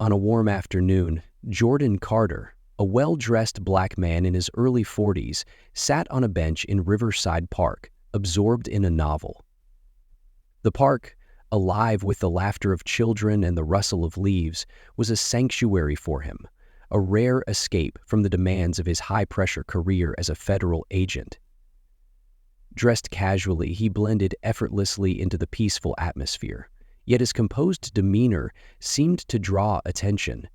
On a warm afternoon, Jordan Carter, a well-dressed black man in his early 40s, sat on a bench in Riverside Park, absorbed in a novel. The park, alive with the laughter of children and the rustle of leaves, was a sanctuary for him, a rare escape from the demands of his high-pressure career as a federal agent. Dressed casually, he blended effortlessly into the peaceful atmosphere, yet his composed demeanor seemed to draw attention.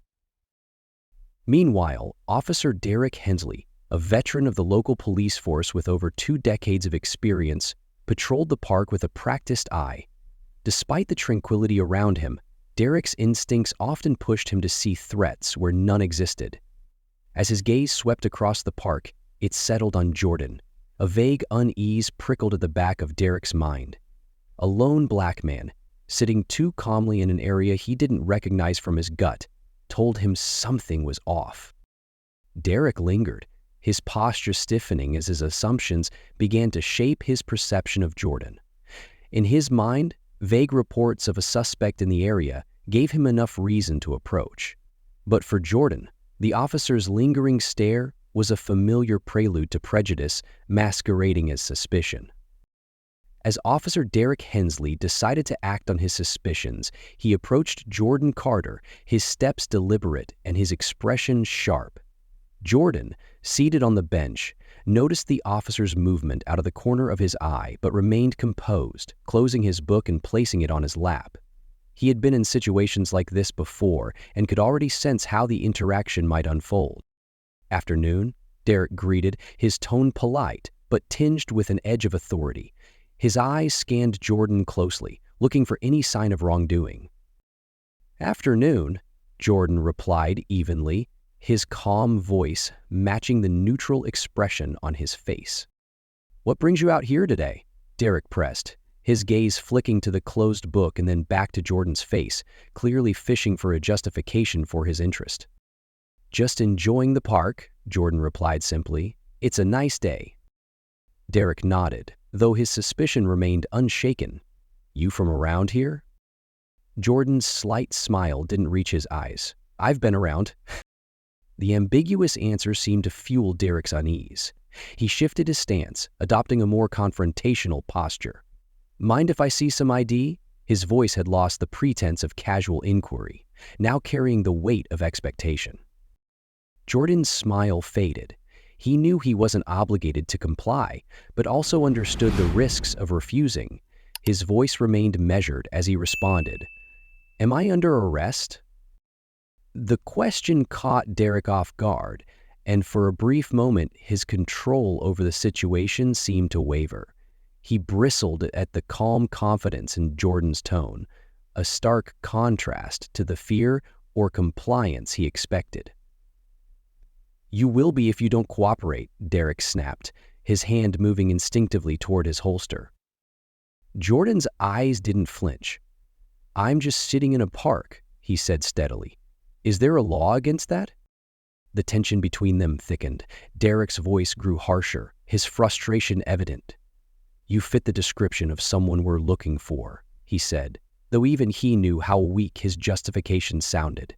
Meanwhile, Officer Derek Hensley, a veteran of the local police force with over 2 decades of experience, patrolled the park with a practiced eye. Despite the tranquility around him, Derek's instincts often pushed him to see threats where none existed. As his gaze swept across the park, it settled on Jordan. A vague unease prickled at the back of Derek's mind. A lone black man, sitting too calmly in an area he didn't recognize from his gut, told him something was off. Derek lingered, his posture stiffening as his assumptions began to shape his perception of Jordan. In his mind, vague reports of a suspect in the area gave him enough reason to approach. But for Jordan, the officer's lingering stare was a familiar prelude to prejudice masquerading as suspicion. As Officer Derek Hensley decided to act on his suspicions, he approached Jordan Carter, his steps deliberate and his expression sharp. Jordan, seated on the bench, noticed the officer's movement out of the corner of his eye but remained composed, closing his book and placing it on his lap. He had been in situations like this before and could already sense how the interaction might unfold. "Afternoon," Derek greeted, his tone polite but tinged with an edge of authority. His eyes scanned Jordan closely, looking for any sign of wrongdoing. "Afternoon," Jordan replied evenly, his calm voice matching the neutral expression on his face. "What brings you out here today?" Derek pressed, his gaze flicking to the closed book and then back to Jordan's face, clearly fishing for a justification for his interest. "Just enjoying the park," Jordan replied simply. "It's a nice day." Derek nodded, though his suspicion remained unshaken. "You from around here?" Jordan's slight smile didn't reach his eyes. "I've been around." The ambiguous answer seemed to fuel Derek's unease. He shifted his stance, adopting a more confrontational posture. "Mind if I see some ID?" His voice had lost the pretense of casual inquiry, now carrying the weight of expectation. Jordan's smile faded. He knew he wasn't obligated to comply, but also understood the risks of refusing. His voice remained measured as he responded, "Am I under arrest?" The question caught Derek off guard, and for a brief moment his control over the situation seemed to waver. He bristled at the calm confidence in Jordan's tone, a stark contrast to the fear or compliance he expected. "You will be if you don't cooperate," Derek snapped, his hand moving instinctively toward his holster. Jordan's eyes didn't flinch. "I'm just sitting in a park," he said steadily. "Is there a law against that?" The tension between them thickened. Derek's voice grew harsher, his frustration evident. "You fit the description of someone we're looking for," he said, though even he knew how weak his justification sounded.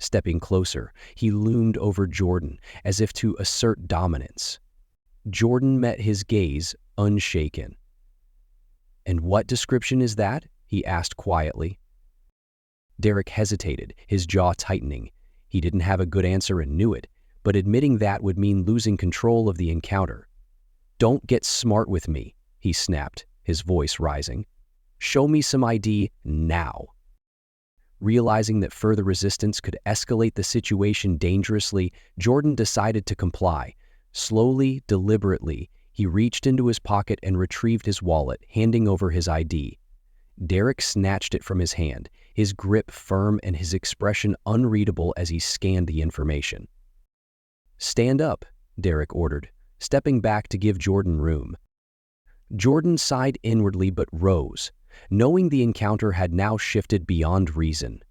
Stepping closer, he loomed over Jordan as if to assert dominance. Jordan met his gaze unshaken. "And what description is that?" he asked quietly. Derek hesitated, his jaw tightening. He didn't have a good answer and knew it, but admitting that would mean losing control of the encounter. "Don't get smart with me," he snapped, his voice rising. "Show me some ID now." Realizing that further resistance could escalate the situation dangerously, Jordan decided to comply. Slowly, deliberately, he reached into his pocket and retrieved his wallet, handing over his ID. Derek snatched it from his hand, his grip firm and his expression unreadable as he scanned the information. "Stand up," Derek ordered, stepping back to give Jordan room. Jordan sighed inwardly but rose, knowing the encounter had now shifted beyond reason.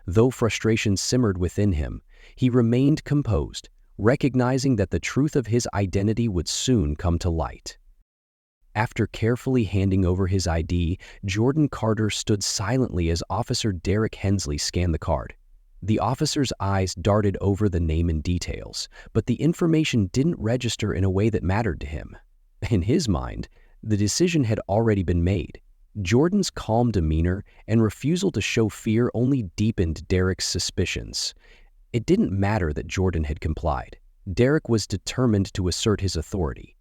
Though frustration simmered within him, he remained composed, recognizing that the truth of his identity would soon come to light. After carefully handing over his ID, Jordan Carter stood silently as Officer Derek Hensley scanned the card. The officer's eyes darted over the name and details, but the information didn't register in a way that mattered to him. In his mind, the decision had already been made. Jordan's calm demeanor and refusal to show fear only deepened Derek's suspicions. It didn't matter that Jordan had complied. Derek was determined to assert his authority.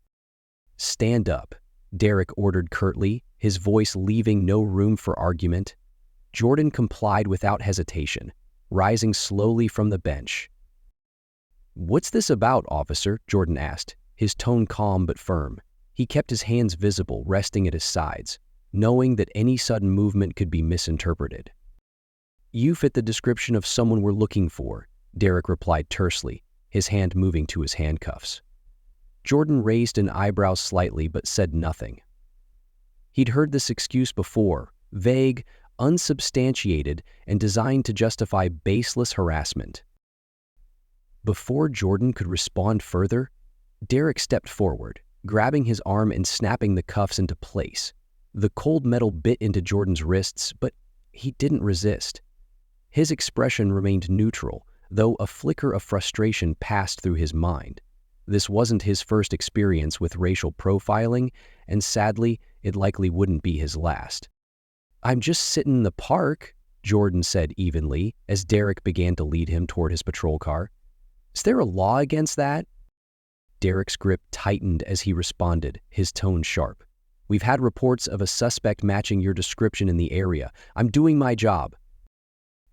"Stand up," Derek ordered curtly, his voice leaving no room for argument. Jordan complied without hesitation, rising slowly from the bench. "What's this about, officer?" Jordan asked, his tone calm but firm. He kept his hands visible, resting at his sides, knowing that any sudden movement could be misinterpreted. "You fit the description of someone we're looking for," Derek replied tersely, his hand moving to his handcuffs. Jordan raised an eyebrow slightly but said nothing. He'd heard this excuse before, vague, unsubstantiated, and designed to justify baseless harassment. Before Jordan could respond further, Derek stepped forward, grabbing his arm and snapping the cuffs into place. The cold metal bit into Jordan's wrists, but he didn't resist. His expression remained neutral, though a flicker of frustration passed through his mind. This wasn't his first experience with racial profiling, and sadly, it likely wouldn't be his last. "I'm just sitting in the park," Jordan said evenly, as Derek began to lead him toward his patrol car. "Is there a law against that?" Derek's grip tightened as he responded, his tone sharp. "We've had reports of a suspect matching your description in the area. I'm doing my job."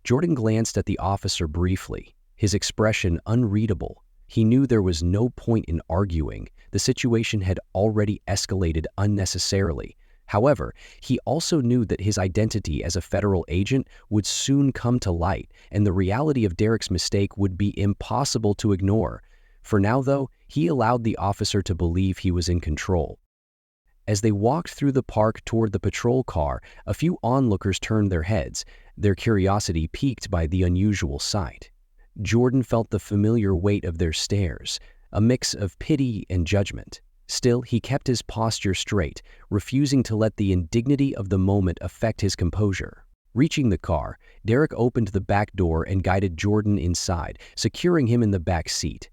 Jordan glanced at the officer briefly, his expression unreadable. He knew there was no point in arguing. The situation had already escalated unnecessarily. However, he also knew that his identity as a federal agent would soon come to light, and the reality of Derek's mistake would be impossible to ignore. For now, though, he allowed the officer to believe he was in control. As they walked through the park toward the patrol car, a few onlookers turned their heads, their curiosity piqued by the unusual sight. Jordan felt the familiar weight of their stares, a mix of pity and judgment. Still, he kept his posture straight, refusing to let the indignity of the moment affect his composure. Reaching the car, Derek opened the back door and guided Jordan inside, securing him in the back seat.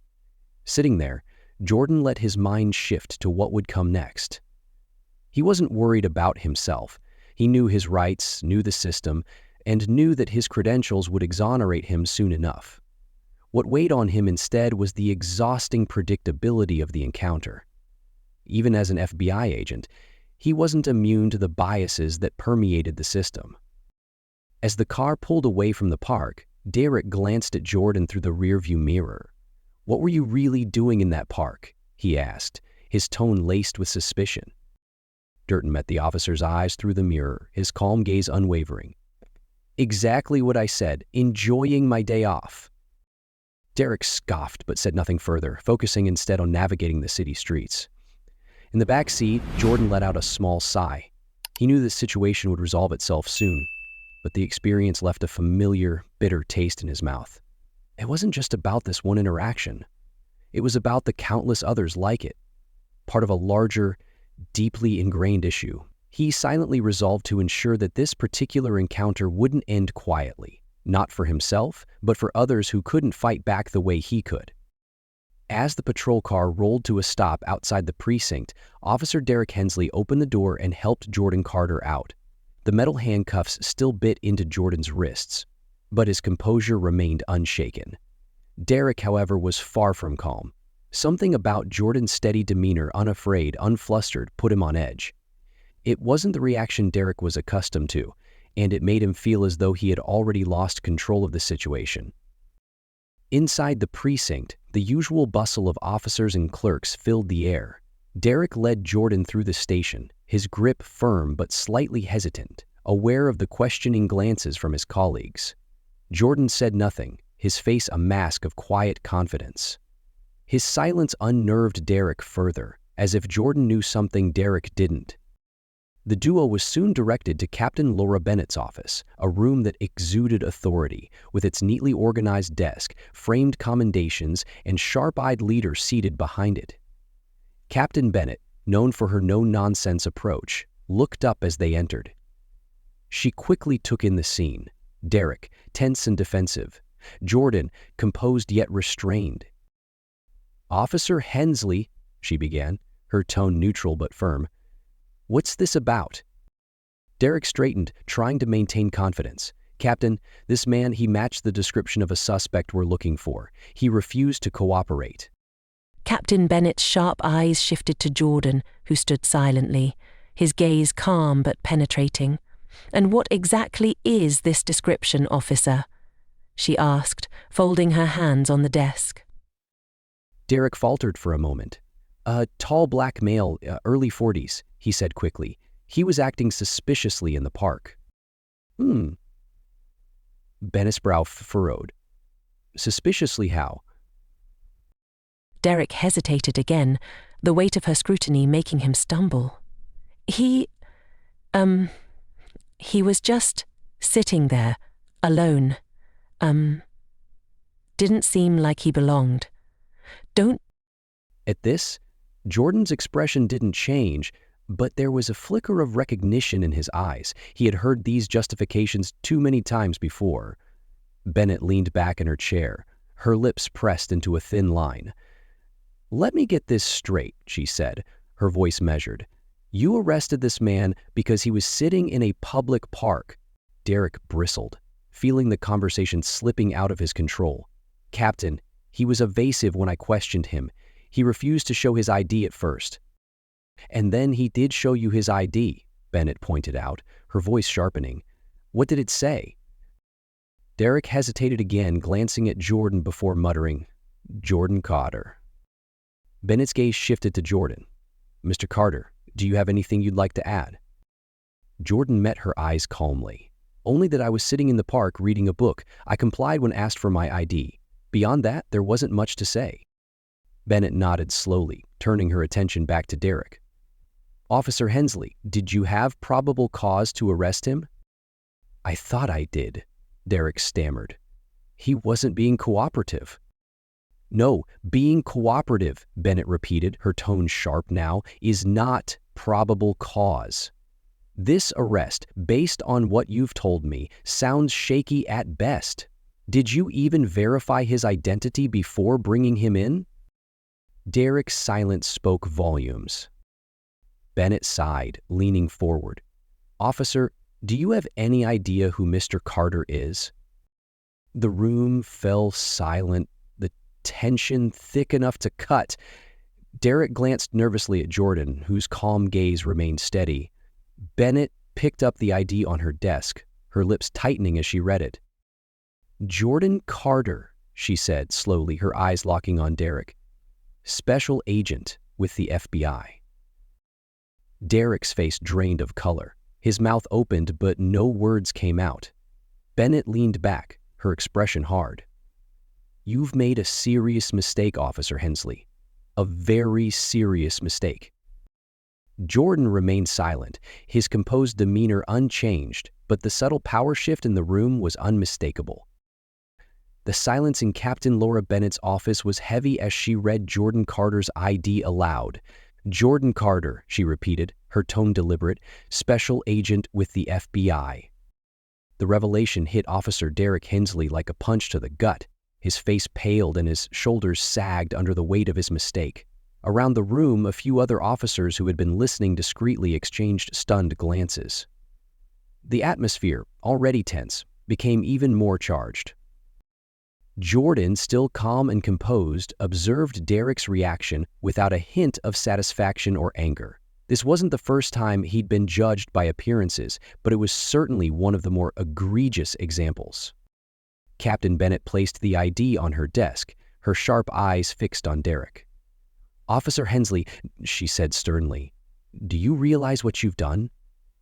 Sitting there, Jordan let his mind shift to what would come next. He wasn't worried about himself. He knew his rights, knew the system, and knew that his credentials would exonerate him soon enough. What weighed on him instead was the exhausting predictability of the encounter. Even as an FBI agent, he wasn't immune to the biases that permeated the system. As the car pulled away from the park, Derek glanced at Jordan through the rearview mirror. "What were you really doing in that park?" he asked, his tone laced with suspicion. Jordan met the officer's eyes through the mirror, his calm gaze unwavering. "Exactly what I said, enjoying my day off." Derek scoffed but said nothing further, focusing instead on navigating the city streets. In the back seat, Jordan let out a small sigh. He knew the situation would resolve itself soon, but the experience left a familiar, bitter taste in his mouth. It wasn't just about this one interaction. It was about the countless others like it, part of a larger, deeply ingrained issue. He silently resolved to ensure that this particular encounter wouldn't end quietly, not for himself, but for others who couldn't fight back the way he could. As the patrol car rolled to a stop outside the precinct, Officer Derek Hensley opened the door and helped Jordan Carter out. The metal handcuffs still bit into Jordan's wrists, but his composure remained unshaken. Derek, however, was far from calm. Something about Jordan's steady demeanor, unafraid, unflustered, put him on edge. It wasn't the reaction Derek was accustomed to, and it made him feel as though he had already lost control of the situation. Inside the precinct, the usual bustle of officers and clerks filled the air. Derek led Jordan through the station, his grip firm but slightly hesitant, aware of the questioning glances from his colleagues. Jordan said nothing, his face a mask of quiet confidence. His silence unnerved Derek further, as if Jordan knew something Derek didn't. The duo was soon directed to Captain Laura Bennett's office, a room that exuded authority, with its neatly organized desk, framed commendations, and sharp-eyed leader seated behind it. Captain Bennett, known for her no-nonsense approach, looked up as they entered. She quickly took in the scene. Derek, tense and defensive, Jordan, composed yet restrained. "Officer Hensley," she began, her tone neutral but firm. "What's this about?" Derek straightened, trying to maintain confidence. "Captain, this man, he matched the description of a suspect we're looking for. He refused to cooperate." Captain Bennett's sharp eyes shifted to Jordan, who stood silently, his gaze calm but penetrating. "And what exactly is this description, officer?" she asked, folding her hands on the desk. Derek faltered for a moment. "A tall black male, early 40s, he said quickly. "He was acting suspiciously in the park." Bennett's brow furrowed. "Suspiciously how?" Derek hesitated again, the weight of her scrutiny making him stumble. He was just sitting there, alone. Didn't seem like he belonged. Don't..." At this, Jordan's expression didn't change, but there was a flicker of recognition in his eyes. He had heard these justifications too many times before. Bennett leaned back in her chair, her lips pressed into a thin line. "Let me get this straight," she said, her voice measured. "You arrested this man because he was sitting in a public park." Derek bristled, feeling the conversation slipping out of his control. "Captain, he was evasive when I questioned him. He refused to show his ID at first." "And then he did show you his ID," Bennett pointed out, her voice sharpening. "What did it say?" Derek hesitated again, glancing at Jordan before muttering, "Jordan Carter." Bennett's gaze shifted to Jordan. "Mr. Carter, do you have anything you'd like to add?" Jordan met her eyes calmly. "Only that I was sitting in the park reading a book. I complied when asked for my ID. Beyond that, there wasn't much to say." Bennett nodded slowly, turning her attention back to Derek. "Officer Hensley, did you have probable cause to arrest him?" "I thought I did," Derek stammered. "He wasn't being cooperative." "No, being cooperative," Bennett repeated, her tone sharp now, "is not probable cause. This arrest, based on what you've told me, sounds shaky at best. Did you even verify his identity before bringing him in?" Derek's silence spoke volumes. Bennett sighed, leaning forward. "Officer, do you have any idea who Mr. Carter is?" The room fell silent, the tension thick enough to cut. Derek glanced nervously at Jordan, whose calm gaze remained steady. Bennett picked up the ID on her desk, her lips tightening as she read it. "Jordan Carter," she said slowly, her eyes locking on Derek. "Special agent with the FBI." Derek's face drained of color. His mouth opened, but no words came out. Bennett leaned back, her expression hard. "You've made a serious mistake, Officer Hensley. A very serious mistake." Jordan remained silent, his composed demeanor unchanged, but the subtle power shift in the room was unmistakable. The silence in Captain Laura Bennett's office was heavy as she read Jordan Carter's ID aloud. "Jordan Carter," she repeated, her tone deliberate, "special agent with the FBI." The revelation hit Officer Derek Hensley like a punch to the gut. His face paled and his shoulders sagged under the weight of his mistake. Around the room, a few other officers who had been listening discreetly exchanged stunned glances. The atmosphere, already tense, became even more charged. Jordan, still calm and composed, observed Derek's reaction without a hint of satisfaction or anger. This wasn't the first time he'd been judged by appearances, but it was certainly one of the more egregious examples. Captain Bennett placed the ID on her desk, her sharp eyes fixed on Derek. "Officer Hensley," she said sternly, "do you realize what you've done?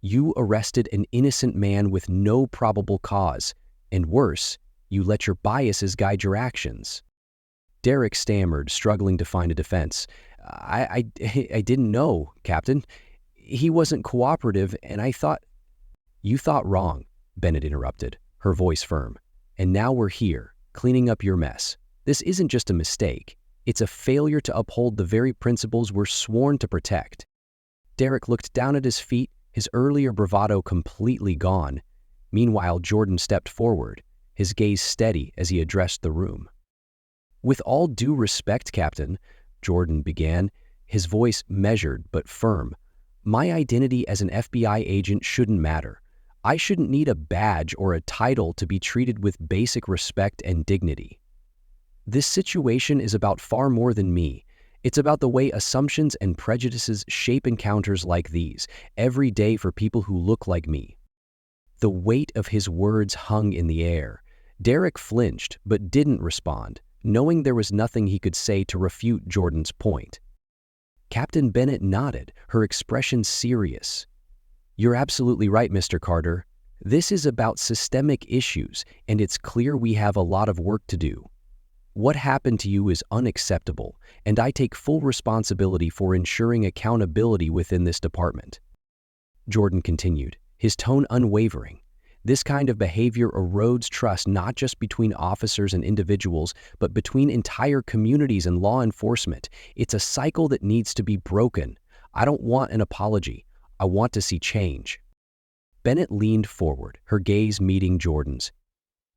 You arrested an innocent man with no probable cause, and worse, you let your biases guide your actions." Derek stammered, struggling to find a defense. I didn't know, Captain. He wasn't cooperative, and I thought—" "You thought wrong," Bennett interrupted, her voice firm. "And now we're here, cleaning up your mess. This isn't just a mistake. It's a failure to uphold the very principles we're sworn to protect." Derek looked down at his feet, his earlier bravado completely gone. Meanwhile, Jordan stepped forward. his gaze steady as he addressed the room. "With all due respect, Captain," Jordan began, his voice measured but firm, "my identity as an FBI agent shouldn't matter. I shouldn't need a badge or a title to be treated with basic respect and dignity. This situation is about far more than me. It's about the way assumptions and prejudices shape encounters like these, every day for people who look like me." The weight of his words hung in the air. Derek flinched but didn't respond, knowing there was nothing he could say to refute Jordan's point. Captain Bennett nodded, her expression serious. "You're absolutely right, Mr. Carter. This is about systemic issues, and it's clear we have a lot of work to do. What happened to you is unacceptable, and I take full responsibility for ensuring accountability within this department." Jordan continued, his tone unwavering. "This kind of behavior erodes trust not just between officers and individuals, but between entire communities and law enforcement. It's a cycle that needs to be broken. I don't want an apology. I want to see change." Bennett leaned forward, her gaze meeting Jordan's.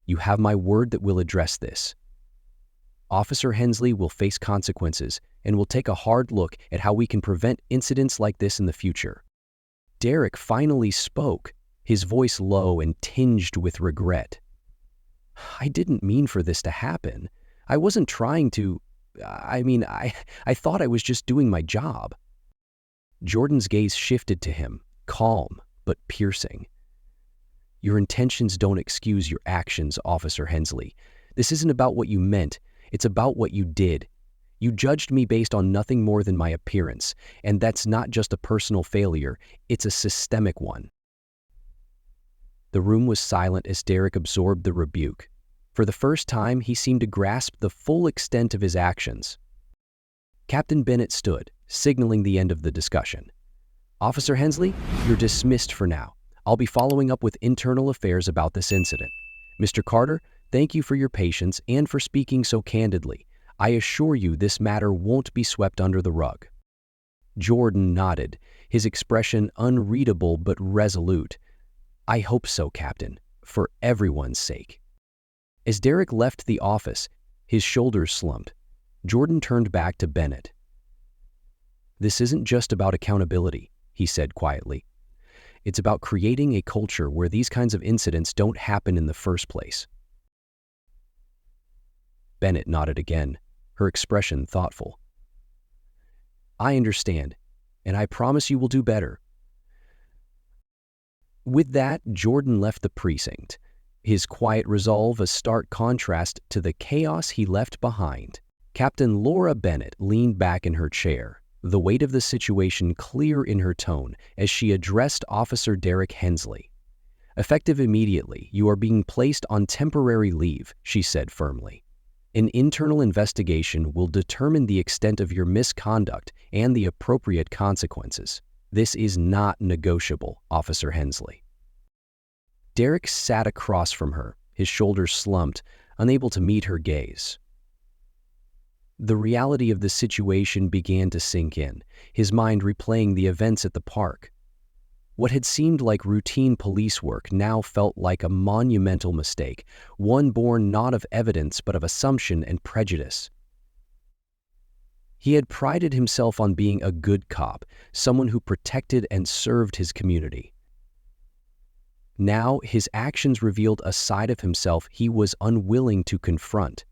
"You have my word that we'll address this. Officer Hensley will face consequences, and we'll take a hard look at how we can prevent incidents like this in the future." Derek finally spoke, his voice low and tinged with regret. "I didn't mean for this to happen. I wasn't trying to... I thought I was just doing my job." Jordan's gaze shifted to him, calm but piercing. "Your intentions don't excuse your actions, Officer Hensley. This isn't about what you meant. It's about what you did. You judged me based on nothing more than my appearance, and that's not just a personal failure, it's a systemic one." The room was silent as Derek absorbed the rebuke. For the first time, he seemed to grasp the full extent of his actions. Captain Bennett stood, signaling the end of the discussion. "Officer Hensley, you're dismissed for now. I'll be following up with internal affairs about this incident. Mr. Carter, thank you for your patience and for speaking so candidly. I assure you this matter won't be swept under the rug." Jordan nodded, his expression unreadable but resolute. "I hope so, Captain, for everyone's sake." As Derek left the office, his shoulders slumped. Jordan turned back to Bennett. "This isn't just about accountability," he said quietly. "It's about creating a culture where these kinds of incidents don't happen in the first place." Bennett nodded again, her expression thoughtful. "I understand, and I promise you will do better." With that, Jordan left the precinct, his quiet resolve a stark contrast to the chaos he left behind. Captain Laura Bennett leaned back in her chair, the weight of the situation clear in her tone as she addressed Officer Derek Hensley. "Effective immediately, you are being placed on temporary leave," she said firmly. "An internal investigation will determine the extent of your misconduct and the appropriate consequences. This is not negotiable, Officer Hensley." Derek sat across from her, his shoulders slumped, unable to meet her gaze. The reality of the situation began to sink in, his mind replaying the events at the park. What had seemed like routine police work now felt like a monumental mistake, one born not of evidence but of assumption and prejudice. He had prided himself on being a good cop, someone who protected and served his community. Now, his actions revealed a side of himself he was unwilling to confront,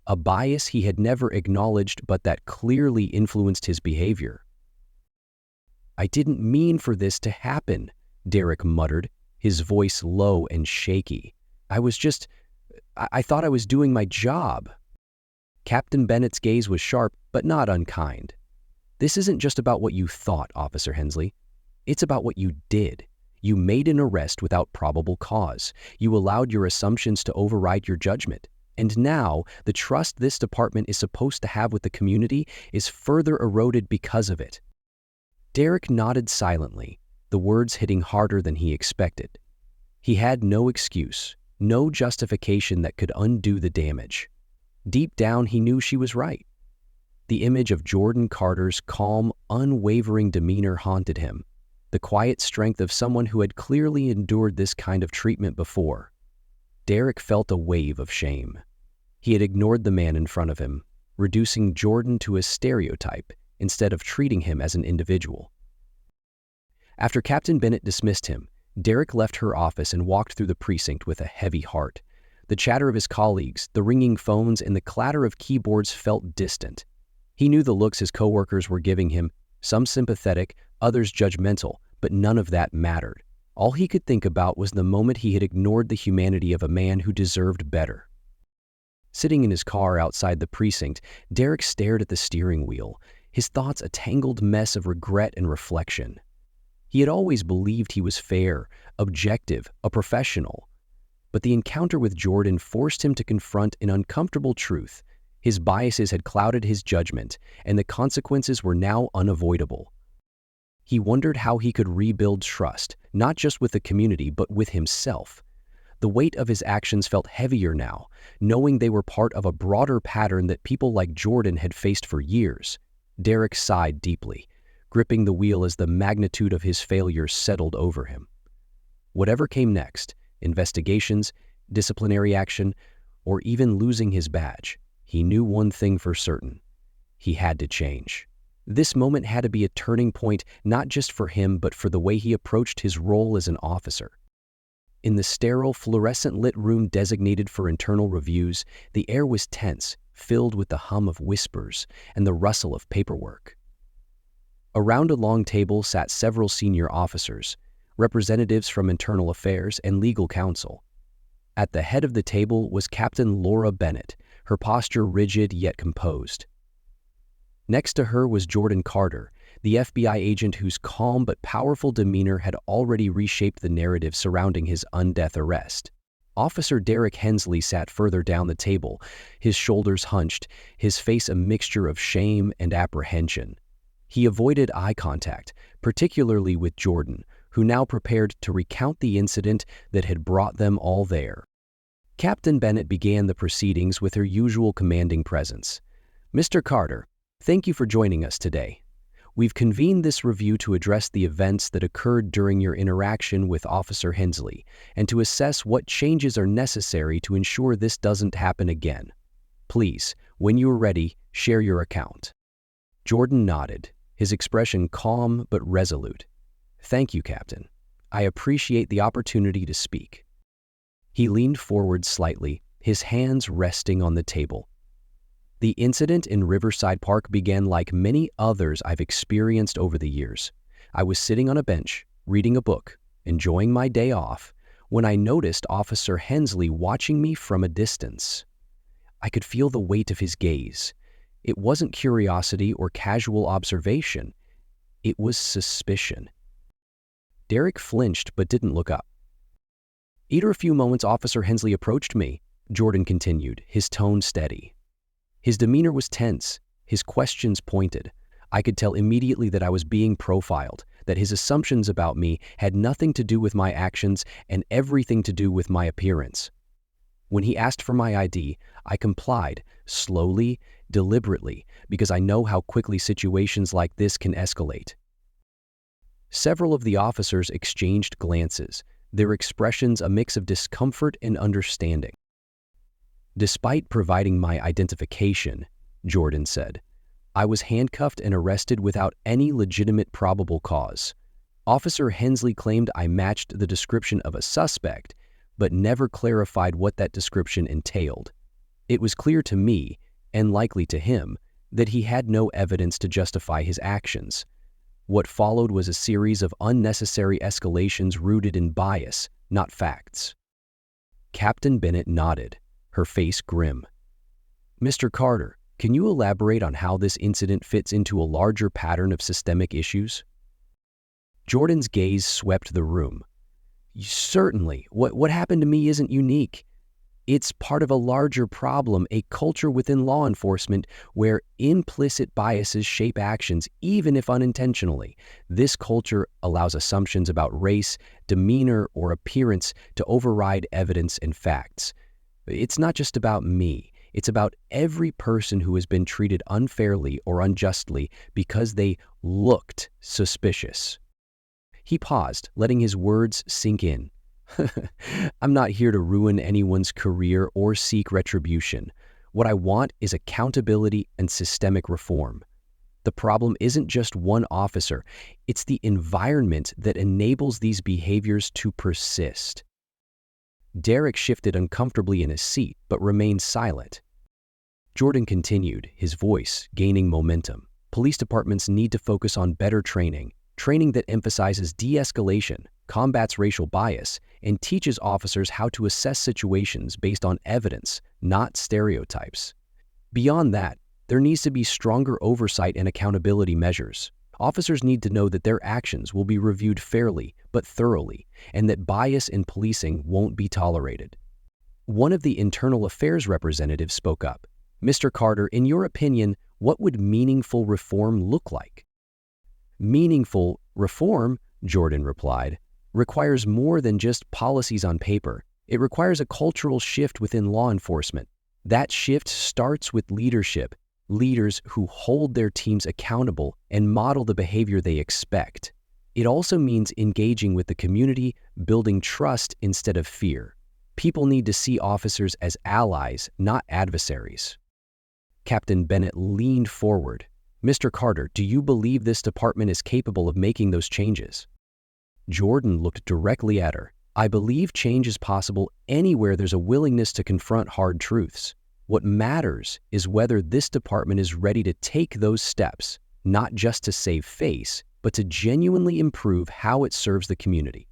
a bias he had never acknowledged but that clearly influenced his behavior. "I didn't mean for this to happen," Derek muttered, his voice low and shaky. I thought I was doing my job." Captain Bennett's gaze was sharp but not unkind. "This isn't just about what you thought, Officer Hensley. It's about what you did. You made an arrest without probable cause. You allowed your assumptions to override your judgment. And now, the trust this department is supposed to have with the community is further eroded because of it." Derek nodded silently, the words hitting harder than he expected. He had no excuse, no justification that could undo the damage. Deep down, he knew she was right. The image of Jordan Carter's calm, unwavering demeanor haunted him, the quiet strength of someone who had clearly endured this kind of treatment before. Derek felt a wave of shame. He had ignored the man in front of him, reducing Jordan to a stereotype instead of treating him as an individual. After Captain Bennett dismissed him, Derek left her office and walked through the precinct with a heavy heart. The chatter of his colleagues, the ringing phones, and the clatter of keyboards felt distant. He knew the looks his coworkers were giving him, some sympathetic, others judgmental, but none of that mattered. All he could think about was the moment he had ignored the humanity of a man who deserved better. Sitting in his car outside the precinct, Derek stared at the steering wheel, his thoughts a tangled mess of regret and reflection. He had always believed he was fair, objective, a professional. But the encounter with Jordan forced him to confront an uncomfortable truth. His biases had clouded his judgment, and the consequences were now unavoidable. He wondered how he could rebuild trust, not just with the community, but with himself. The weight of his actions felt heavier now, knowing they were part of a broader pattern that people like Jordan had faced for years. Derek sighed deeply, gripping the wheel as the magnitude of his failures settled over him. Whatever came next, investigations, disciplinary action, or even losing his badge, he knew one thing for certain: he had to change. This moment had to be a turning point, not just for him, but for the way he approached his role as an officer. In the sterile, fluorescent-lit room designated for internal reviews, the air was tense, filled with the hum of whispers and the rustle of paperwork. Around a long table sat several senior officers, representatives from internal affairs and legal counsel. At the head of the table was Captain Laura Bennett, her posture rigid yet composed. Next to her was Jordan Carter, the FBI agent whose calm but powerful demeanor had already reshaped the narrative surrounding his undeath arrest. Officer Derek Hensley sat further down the table, his shoulders hunched, his face a mixture of shame and apprehension. He avoided eye contact, particularly with Jordan, who now prepared to recount the incident that had brought them all there. Captain Bennett began the proceedings with her usual commanding presence. "Mr. Carter, thank you for joining us today. We've convened this review to address the events that occurred during your interaction with Officer Hensley and to assess what changes are necessary to ensure this doesn't happen again. Please, when you are ready, share your account." Jordan nodded, his expression calm but resolute. "Thank you, Captain. I appreciate the opportunity to speak." He leaned forward slightly, his hands resting on the table. "The incident in Riverside Park began like many others I've experienced over the years. I was sitting on a bench, reading a book, enjoying my day off, when I noticed Officer Hensley watching me from a distance. I could feel the weight of his gaze. It wasn't curiosity or casual observation. It was suspicion." Derek flinched but didn't look up. "After a few moments, Officer Hensley approached me," Jordan continued, his tone steady. His demeanor was tense, his questions pointed. I could tell immediately that I was being profiled, that his assumptions about me had nothing to do with my actions and everything to do with my appearance. When he asked for my ID, I complied, slowly, deliberately, because I know how quickly situations like this can escalate. Several of the officers exchanged glances, their expressions a mix of discomfort and understanding. "Despite providing my identification," Jordan said, "I was handcuffed and arrested without any legitimate probable cause. Officer Hensley claimed I matched the description of a suspect, but never clarified what that description entailed. It was clear to me, and likely to him, that he had no evidence to justify his actions. What followed was a series of unnecessary escalations rooted in bias, not facts." Captain Bennett nodded, her face grim. "Mr. Carter, can you elaborate on how this incident fits into a larger pattern of systemic issues?" Jordan's gaze swept the room. "Certainly. What happened to me isn't unique. It's part of a larger problem, a culture within law enforcement where implicit biases shape actions, even if unintentionally. This culture allows assumptions about race, demeanor, or appearance to override evidence and facts. It's not just about me. It's about every person who has been treated unfairly or unjustly because they looked suspicious." He paused, letting his words sink in. I'm not here to ruin anyone's career or seek retribution. What I want is accountability and systemic reform. The problem isn't just one officer, it's the environment that enables these behaviors to persist. Derek shifted uncomfortably in his seat, but remained silent. Jordan continued, his voice gaining momentum. Police departments need to focus on better training that emphasizes de-escalation, combats racial bias, and teaches officers how to assess situations based on evidence, not stereotypes. Beyond that, there needs to be stronger oversight and accountability measures. Officers need to know that their actions will be reviewed fairly but thoroughly, and that bias in policing won't be tolerated. One of the internal affairs representatives spoke up. Mr. Carter, in your opinion, what would meaningful reform look like? Meaningful reform, Jordan replied, requires more than just policies on paper. It requires a cultural shift within law enforcement. That shift starts with leadership, leaders who hold their teams accountable and model the behavior they expect. It also means engaging with the community, building trust instead of fear. People need to see officers as allies, not adversaries. Captain Bennett leaned forward. Mr. Carter, do you believe this department is capable of making those changes? Jordan looked directly at her. I believe change is possible anywhere there's a willingness to confront hard truths. What matters is whether this department is ready to take those steps, not just to save face, but to genuinely improve how it serves the community.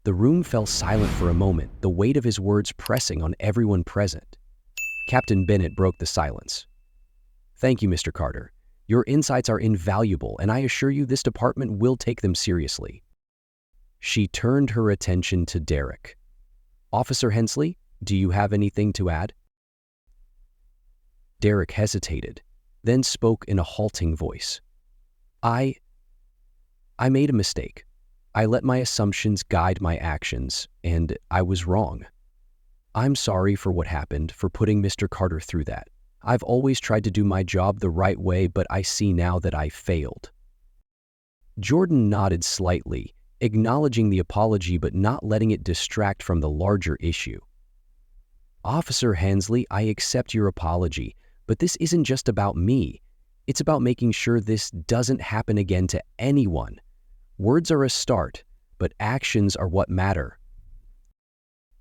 The room fell silent for a moment, the weight of his words pressing on everyone present. Captain Bennett broke the silence. Thank you, Mr. Carter. Your insights are invaluable, and I assure you this department will take them seriously. She turned her attention to Derek. Officer Hensley, do you have anything to add? Derek hesitated, then spoke in a halting voice. I made a mistake. I let my assumptions guide my actions, and I was wrong. I'm sorry for what happened, for putting Mr. Carter through that. I've always tried to do my job the right way, but I see now that I failed. Jordan nodded slightly, acknowledging the apology but not letting it distract from the larger issue. Officer Hensley, I accept your apology, but this isn't just about me. It's about making sure this doesn't happen again to anyone. Words are a start, but actions are what matter.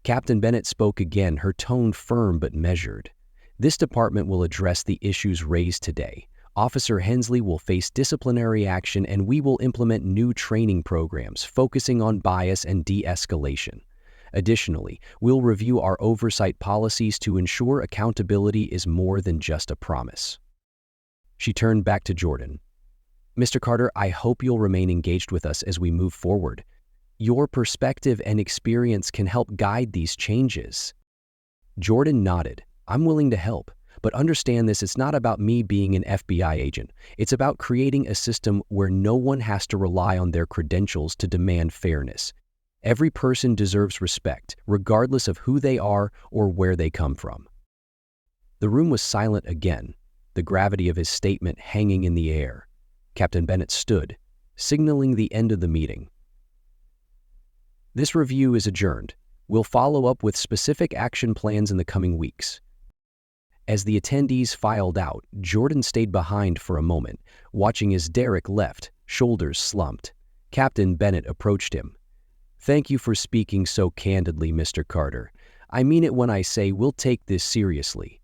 Captain Bennett spoke again, her tone firm but measured. This department will address the issues raised today. Officer Hensley will face disciplinary action, and we will implement new training programs focusing on bias and de-escalation. Additionally, we'll review our oversight policies to ensure accountability is more than just a promise. She turned back to Jordan. Mr. Carter, I hope you'll remain engaged with us as we move forward. Your perspective and experience can help guide these changes. Jordan nodded. I'm willing to help, but understand this, it's not about me being an FBI agent. It's about creating a system where no one has to rely on their credentials to demand fairness. Every person deserves respect, regardless of who they are or where they come from. The room was silent again, the gravity of his statement hanging in the air. Captain Bennett stood, signaling the end of the meeting. This review is adjourned. We'll follow up with specific action plans in the coming weeks. As the attendees filed out, Jordan stayed behind for a moment, watching as Derek left, shoulders slumped. Captain Bennett approached him. Thank you for speaking so candidly, Mr. Carter. I mean it when I say we'll take this seriously.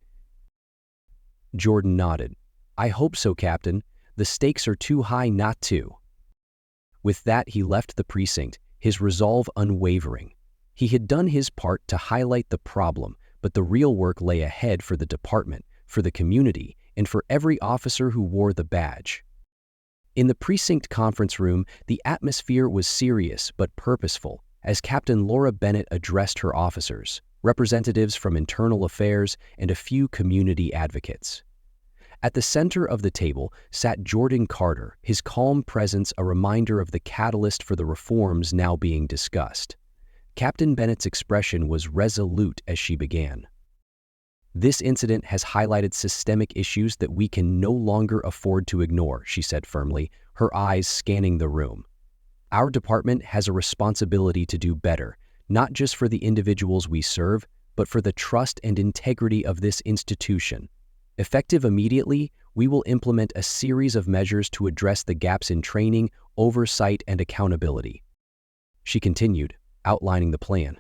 Jordan nodded. I hope so, Captain. The stakes are too high not to. With that, he left the precinct, his resolve unwavering. He had done his part to highlight the problem, but the real work lay ahead for the department, for the community, and for every officer who wore the badge. In the precinct conference room, the atmosphere was serious but purposeful as Captain Laura Bennett addressed her officers, representatives from internal affairs, and a few community advocates. At the center of the table sat Jordan Carter, his calm presence a reminder of the catalyst for the reforms now being discussed. Captain Bennett's expression was resolute as she began. This incident has highlighted systemic issues that we can no longer afford to ignore, she said firmly, her eyes scanning the room. Our department has a responsibility to do better, not just for the individuals we serve, but for the trust and integrity of this institution. Effective immediately, we will implement a series of measures to address the gaps in training, oversight, and accountability. She continued, outlining the plan.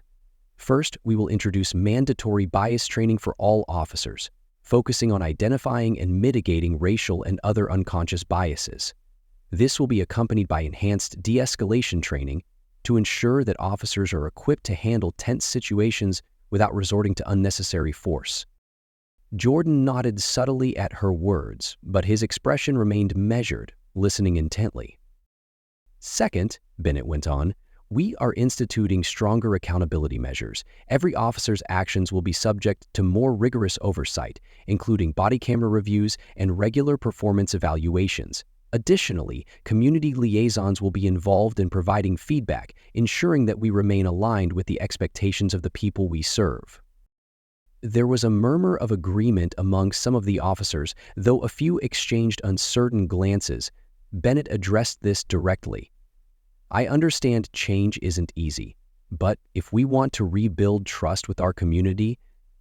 First, we will introduce mandatory bias training for all officers, focusing on identifying and mitigating racial and other unconscious biases. This will be accompanied by enhanced de-escalation training to ensure that officers are equipped to handle tense situations without resorting to unnecessary force. Jordan nodded subtly at her words, but his expression remained measured, listening intently. Second, Bennett went on, we are instituting stronger accountability measures. Every officer's actions will be subject to more rigorous oversight, including body camera reviews and regular performance evaluations. Additionally, community liaisons will be involved in providing feedback, ensuring that we remain aligned with the expectations of the people we serve. There was a murmur of agreement among some of the officers, though a few exchanged uncertain glances. Bennett addressed this directly. I understand change isn't easy, but if we want to rebuild trust with our community,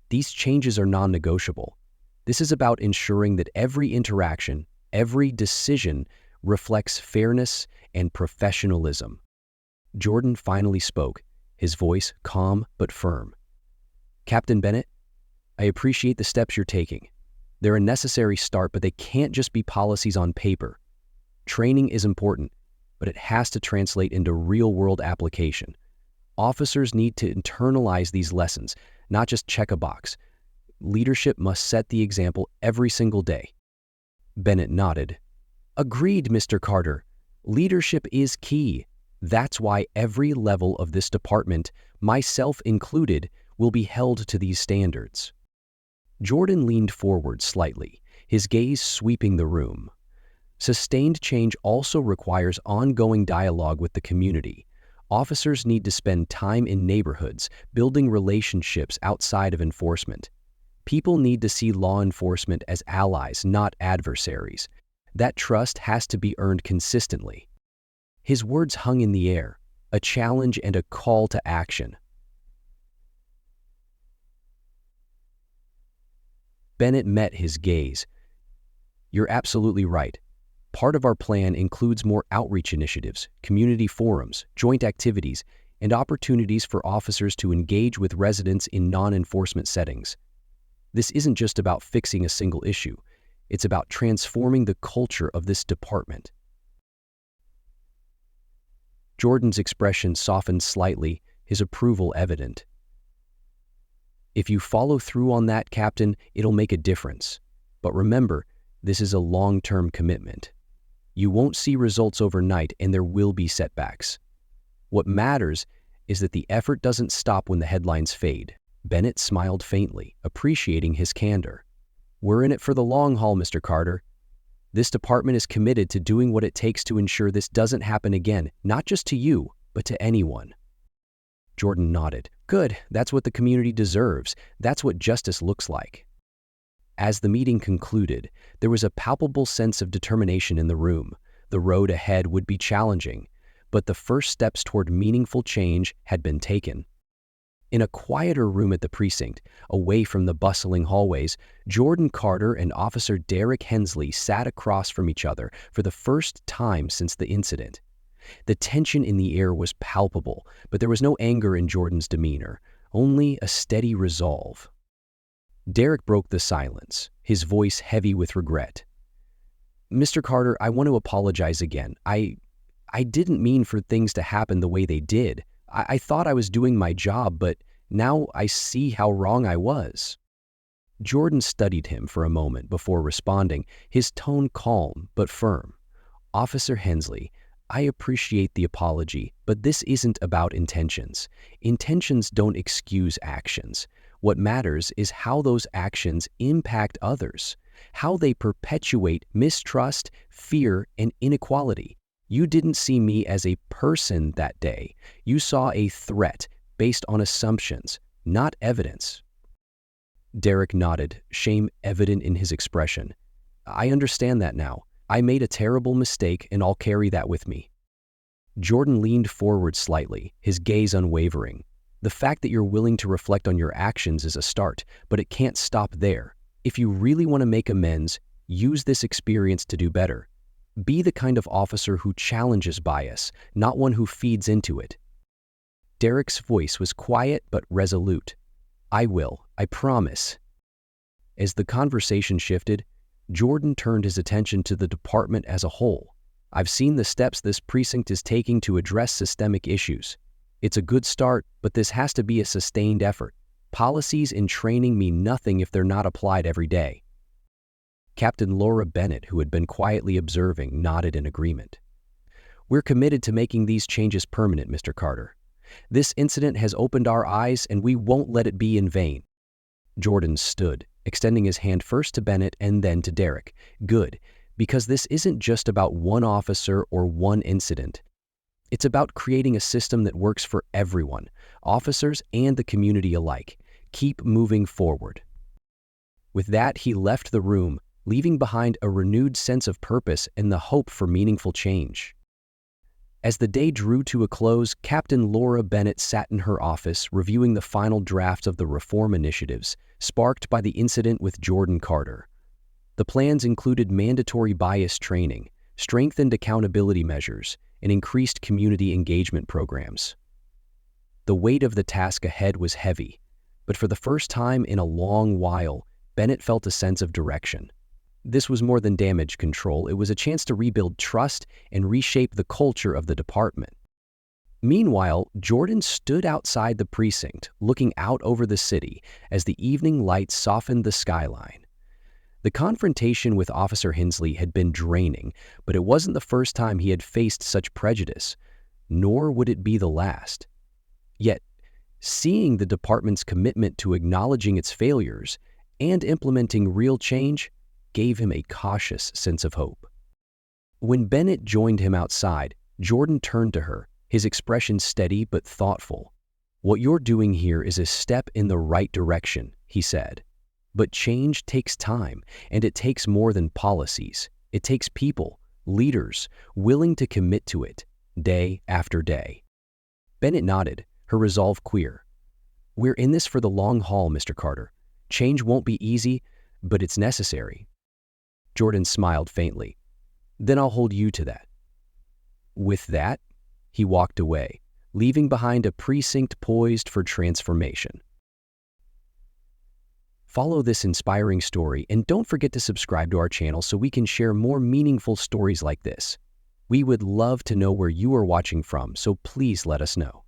these changes are non-negotiable. This is about ensuring that every interaction, every decision reflects fairness and professionalism. Jordan finally spoke, his voice calm but firm. Captain Bennett, I appreciate the steps you're taking. They're a necessary start, but they can't just be policies on paper. Training is important, but it has to translate into real-world application. Officers need to internalize these lessons, not just check a box. Leadership must set the example every single day. Bennett nodded. Agreed, Mr. Carter. Leadership is key. That's why every level of this department, myself included, will be held to these standards. Jordan leaned forward slightly, his gaze sweeping the room. Sustained change also requires ongoing dialogue with the community. Officers need to spend time in neighborhoods, building relationships outside of enforcement. People need to see law enforcement as allies, not adversaries. That trust has to be earned consistently. His words hung in the air, a challenge and a call to action. Bennett met his gaze. You're absolutely right. Part of our plan includes more outreach initiatives, community forums, joint activities, and opportunities for officers to engage with residents in non-enforcement settings. This isn't just about fixing a single issue. It's about transforming the culture of this department. Jordan's expression softened slightly, his approval evident. If you follow through on that, Captain, it'll make a difference. But remember, this is a long-term commitment. You won't see results overnight, and there will be setbacks. What matters is that the effort doesn't stop when the headlines fade. Bennett smiled faintly, appreciating his candor. We're in it for the long haul, Mr. Carter. This department is committed to doing what it takes to ensure this doesn't happen again, not just to you, but to anyone. Jordan nodded. Good, that's what the community deserves. That's what justice looks like. As the meeting concluded, there was a palpable sense of determination in the room. The road ahead would be challenging, but the first steps toward meaningful change had been taken. In a quieter room at the precinct, away from the bustling hallways, Jordan Carter and Officer Derek Hensley sat across from each other for the first time since the incident. The tension in the air was palpable, but there was no anger in Jordan's demeanor, only a steady resolve. Derek broke the silence, his voice heavy with regret. Mr. Carter, I want to apologize again. I didn't mean for things to happen the way they did. I thought I was doing my job, but now I see how wrong I was. Jordan studied him for a moment before responding, his tone calm but firm. Officer Hensley, I appreciate the apology, but this isn't about intentions. Intentions don't excuse actions. What matters is how those actions impact others, how they perpetuate mistrust, fear, and inequality. You didn't see me as a person that day. You saw a threat based on assumptions, not evidence. Derek nodded, shame evident in his expression. I understand that now. I made a terrible mistake, and I'll carry that with me. Jordan leaned forward slightly, his gaze unwavering. The fact that you're willing to reflect on your actions is a start, but it can't stop there. If you really want to make amends, use this experience to do better. Be the kind of officer who challenges bias, not one who feeds into it. Derek's voice was quiet but resolute. I will, I promise. As the conversation shifted, Jordan turned his attention to the department as a whole. I've seen the steps this precinct is taking to address systemic issues. It's a good start, but this has to be a sustained effort. Policies and training mean nothing if they're not applied every day. Captain Laura Bennett, who had been quietly observing, nodded in agreement. We're committed to making these changes permanent, Mr. Carter. This incident has opened our eyes, and we won't let it be in vain. Jordan stood, extending his hand first to Bennett and then to Derek. Good, because this isn't just about one officer or one incident. It's about creating a system that works for everyone, officers and the community alike. Keep moving forward. With that, he left the room, leaving behind a renewed sense of purpose and the hope for meaningful change. As the day drew to a close, Captain Laura Bennett sat in her office reviewing the final draft of the reform initiatives sparked by the incident with Jordan Carter. The plans included mandatory bias training, strengthened accountability measures, and increased community engagement programs. The weight of the task ahead was heavy, but for the first time in a long while, Bennett felt a sense of direction. This was more than damage control. It was a chance to rebuild trust and reshape the culture of the department. Meanwhile, Jordan stood outside the precinct, looking out over the city as the evening light softened the skyline. The confrontation with Officer Hensley had been draining, but it wasn't the first time he had faced such prejudice, nor would it be the last. Yet, seeing the department's commitment to acknowledging its failures and implementing real change gave him a cautious sense of hope. When Bennett joined him outside, Jordan turned to her, his expression steady but thoughtful. What you're doing here is a step in the right direction, he said. But change takes time, and it takes more than policies. It takes people, leaders, willing to commit to it, day after day. Bennett nodded, her resolve clear. We're in this for the long haul, Mr. Carter. Change won't be easy, but it's necessary. Jordan smiled faintly. Then I'll hold you to that. With that, he walked away, leaving behind a precinct poised for transformation. Follow this inspiring story and don't forget to subscribe to our channel so we can share more meaningful stories like this. We would love to know where you are watching from, so please let us know.